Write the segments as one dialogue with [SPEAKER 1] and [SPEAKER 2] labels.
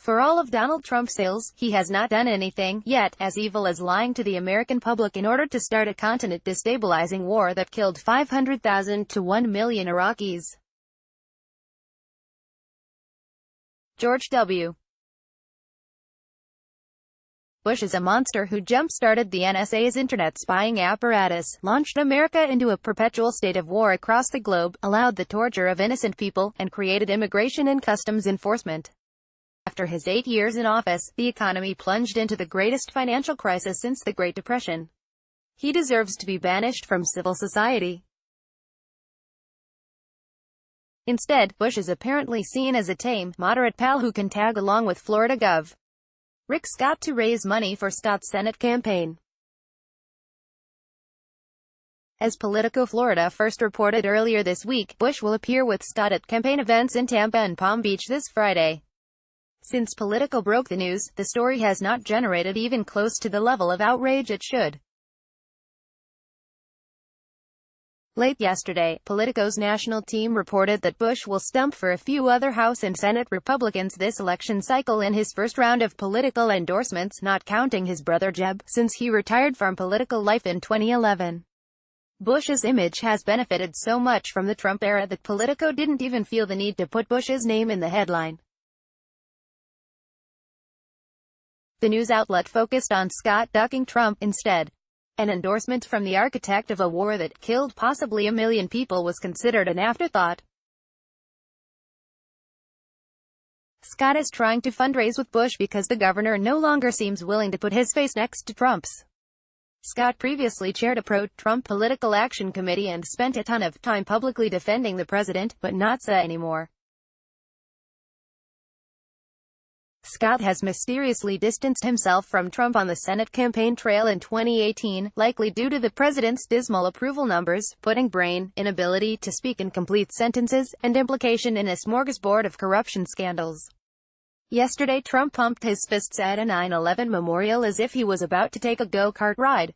[SPEAKER 1] For all of Donald Trump's sales, he has not done anything yet as evil as lying to the American public in order to start a continent-destabilizing war that killed 500,000 to 1 million Iraqis. George W. Bush is a monster who jump-started the NSA's internet spying apparatus, launched America into a perpetual state of war across the globe, allowed the torture of innocent people, and created immigration and customs enforcement. After his 8 years in office, the economy plunged into the greatest financial crisis since the Great Depression. He deserves to be banished from civil society. Instead, Bush is apparently seen as a tame, moderate pal who can tag along with Florida Gov. Rick Scott to raise money for Scott's Senate campaign. As Politico Florida first reported earlier this week, Bush will appear with Scott at campaign events in Tampa and Palm Beach this Friday. Since Politico broke the news, the story has not generated even close to the level of outrage it should. Late yesterday, Politico's national team reported that Bush will stump for a few other House and Senate Republicans this election cycle in his first round of political endorsements, not counting his brother Jeb, since he retired from political life in 2011. Bush's image has benefited so much from the Trump era that Politico didn't even feel the need to put Bush's name in the headline. The news outlet focused on Scott ducking Trump instead. An endorsement from the architect of a war that killed possibly 1 million people was considered an afterthought. Scott is trying to fundraise with Bush because the governor no longer seems willing to put his face next to Trump's. Scott previously chaired a pro-Trump political action committee and spent a ton of time publicly defending the president, but not so anymore. Scott has mysteriously distanced himself from Trump on the Senate campaign trail in 2018, likely due to the president's dismal approval numbers, pudding brain, inability to speak in complete sentences, and implication in a smorgasbord of corruption scandals. Yesterday Trump pumped his fists at a 9/11 memorial as if he was about to take a go-kart ride.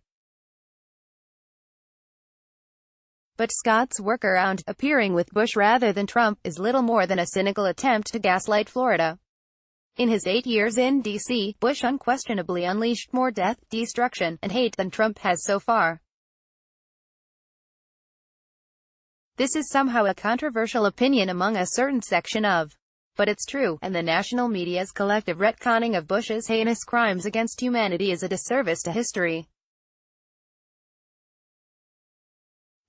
[SPEAKER 1] But Scott's workaround, appearing with Bush rather than Trump, is little more than a cynical attempt to gaslight Florida. In his 8 years in D.C., Bush unquestionably unleashed more death, destruction, and hate than Trump has so far. This is somehow a controversial opinion among a certain section of, but it's true, and the national media's collective retconning of Bush's heinous crimes against humanity is a disservice to history.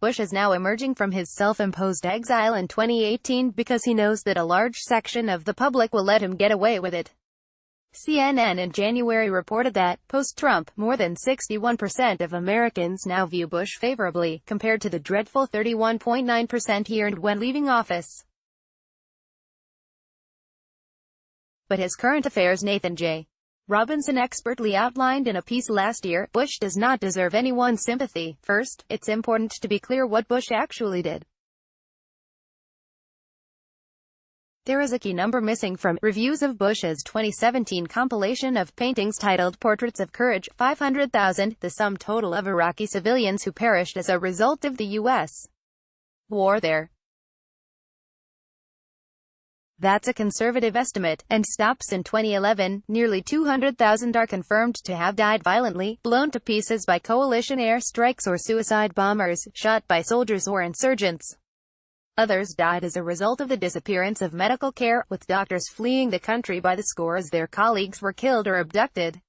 [SPEAKER 1] Bush is now emerging from his self-imposed exile in 2018 because he knows that a large section of the public will let him get away with it. CNN in January reported that, post-Trump, more than 61% of Americans now view Bush favorably, compared to the dreadful 31.9% he earned when leaving office. But his current affairs Nathan J. Robinson expertly outlined in a piece last year, Bush does not deserve anyone's sympathy. First, it's important to be clear what Bush actually did. There is a key number missing from reviews of Bush's 2017 compilation of paintings titled Portraits of Courage, 500,000, the sum total of Iraqi civilians who perished as a result of the U.S. war there. That's a conservative estimate, and stops in 2011. Nearly 200,000 are confirmed to have died violently, blown to pieces by coalition airstrikes or suicide bombers, shot by soldiers or insurgents. Others died as a result of the disappearance of medical care, with doctors fleeing the country by the score as their colleagues were killed or abducted.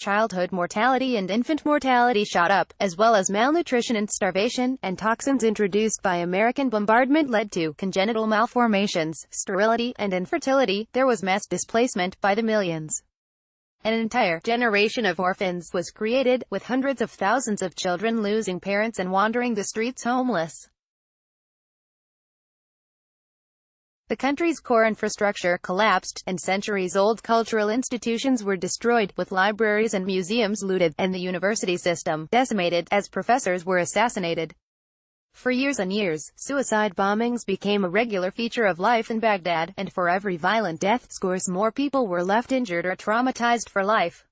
[SPEAKER 1] Childhood mortality and infant mortality shot up, as well as malnutrition and starvation, and toxins introduced by American bombardment led to congenital malformations, sterility, and infertility. There was mass displacement by the millions. An entire generation of orphans was created, with hundreds of thousands of children losing parents and wandering the streets homeless. The country's core infrastructure collapsed, and centuries-old cultural institutions were destroyed, with libraries and museums looted, and the university system decimated, as professors were assassinated. For years and years, suicide bombings became a regular feature of life in Baghdad, and for every violent death, scores more people were left injured or traumatized for life.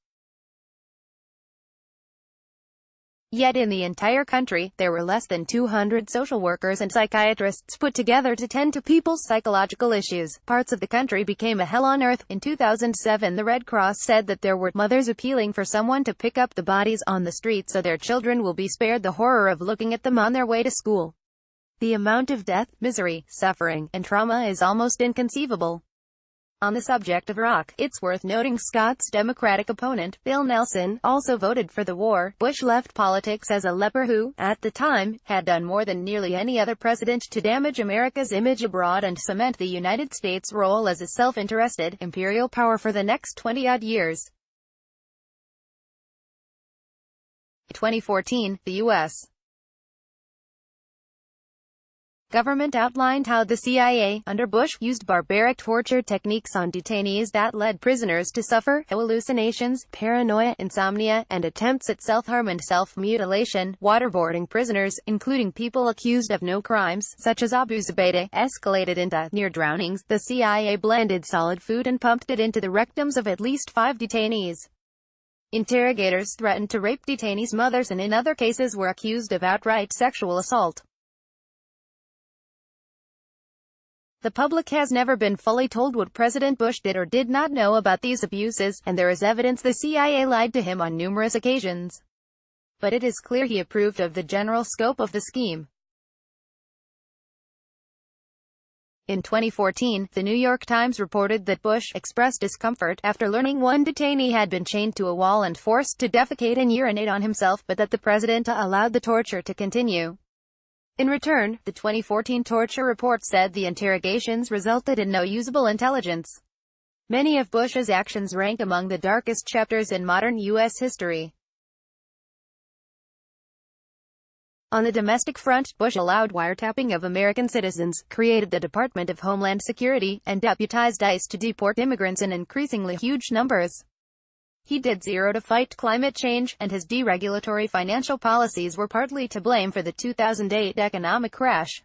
[SPEAKER 1] Yet in the entire country, there were less than 200 social workers and psychiatrists put together to tend to people's psychological issues. Parts of the country became a hell on earth. In 2007, the Red Cross said that there were mothers appealing for someone to pick up the bodies on the street so their children will be spared the horror of looking at them on their way to school. The amount of death, misery, suffering, and trauma is almost inconceivable. On the subject of Iraq, it's worth noting Scott's Democratic opponent, Bill Nelson, also voted for the war. Bush left politics as a leper who, at the time, had done more than nearly any other president to damage America's image abroad and cement the United States' role as a self-interested, imperial power for the next 20-odd years. 2014, the U.S. government outlined how the CIA, under Bush, used barbaric torture techniques on detainees that led prisoners to suffer hallucinations, paranoia, insomnia, and attempts at self-harm and self-mutilation. Waterboarding prisoners, including people accused of no crimes, such as Abu Zubaydah, escalated into near drownings. The CIA blended solid food and pumped it into the rectums of at least 5 detainees. Interrogators threatened to rape detainees' mothers and in other cases were accused of outright sexual assault. The public has never been fully told what President Bush did or did not know about these abuses, and there is evidence the CIA lied to him on numerous occasions. But it is clear he approved of the general scope of the scheme. In 2014, the New York Times reported that Bush expressed discomfort after learning one detainee had been chained to a wall and forced to defecate and urinate on himself, but that the president allowed the torture to continue. In return, the 2014 torture report said the interrogations resulted in no usable intelligence. Many of Bush's actions rank among the darkest chapters in modern U.S. history. On the domestic front, Bush allowed wiretapping of American citizens, created the Department of Homeland Security, and deputized ICE to deport immigrants in increasingly huge numbers. He did zero to fight climate change, and his deregulatory financial policies were partly to blame for the 2008 economic crash.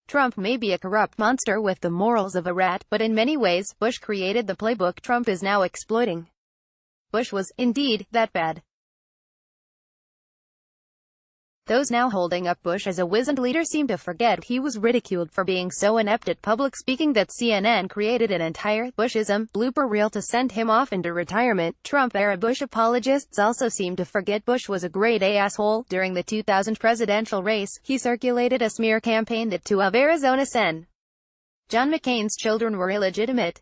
[SPEAKER 1] Trump may be a corrupt monster with the morals of a rat, but in many ways, Bush created the playbook Trump is now exploiting. Bush was, indeed, that bad. Those now holding up Bush as a wizened leader seem to forget he was ridiculed for being so inept at public speaking that CNN created an entire Bushism blooper reel to send him off into retirement. Trump-era Bush apologists also seem to forget Bush was a grade-A asshole. During the 2000 presidential race, he circulated a smear campaign that two of Arizona Sen. John McCain's children were illegitimate.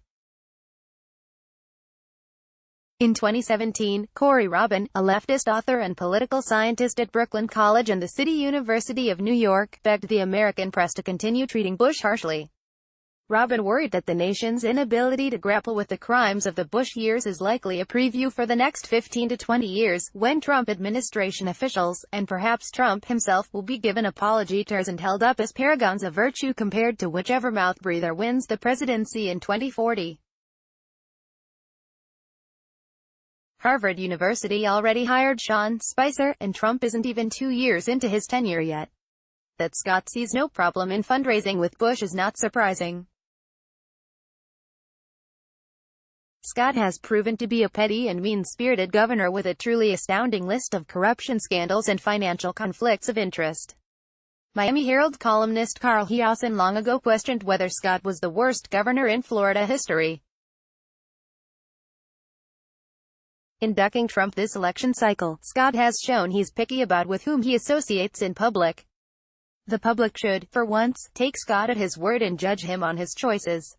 [SPEAKER 1] In 2017, Corey Robin, a leftist author and political scientist at Brooklyn College and the City University of New York, begged the American press to continue treating Bush harshly. Robin worried that the nation's inability to grapple with the crimes of the Bush years is likely a preview for the next 15 to 20 years, when Trump administration officials, and perhaps Trump himself, will be given apology tours and held up as paragons of virtue compared to whichever mouth-breather wins the presidency in 2040. Harvard University already hired Sean Spicer, and Trump isn't even 2 years into his tenure yet. That Scott sees no problem in fundraising with Bush is not surprising. Scott has proven to be a petty and mean-spirited governor with a truly astounding list of corruption scandals and financial conflicts of interest. Miami Herald columnist Carl Hiaasen long ago questioned whether Scott was the worst governor in Florida history. In ducking Trump this election cycle, Scott has shown he's picky about with whom he associates in public. The public should, for once, take Scott at his word and judge him on his choices.